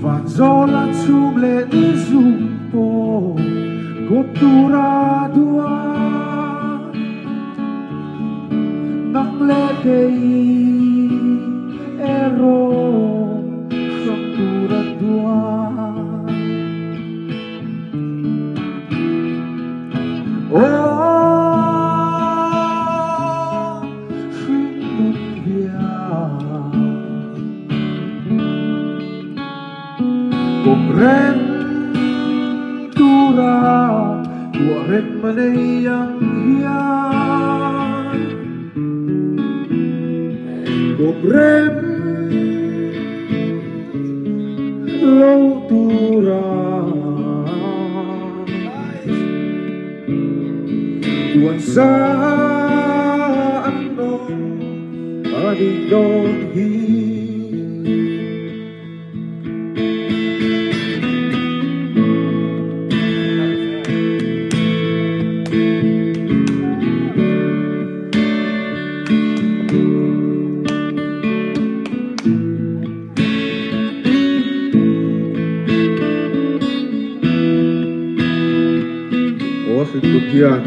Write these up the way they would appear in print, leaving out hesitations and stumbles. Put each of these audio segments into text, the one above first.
Van zolan sumle ni zumpo Kultura dua Nakledei ero Kultura dua Oh Finlandia Komprentura Tua ren manayang yan Komprentura Tuan sa anong adidonghi Oh, sedemikian.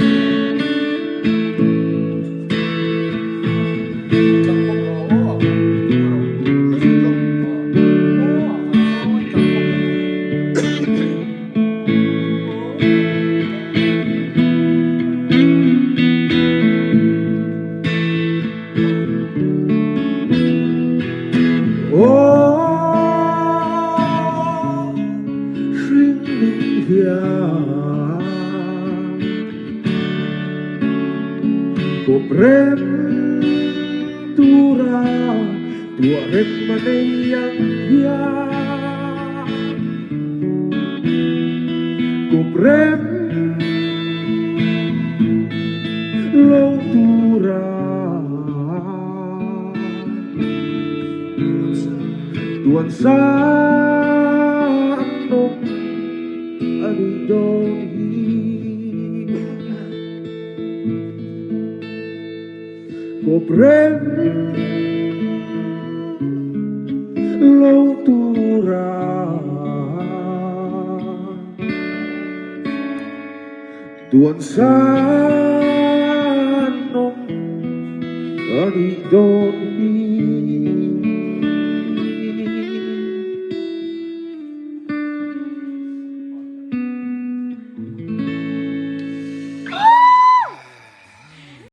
Oh, Finlandia. Komprentura tua ren manayang yan Komprentura Tuan sa anong adidonghi Komprentura Tuan sa anong adidonghi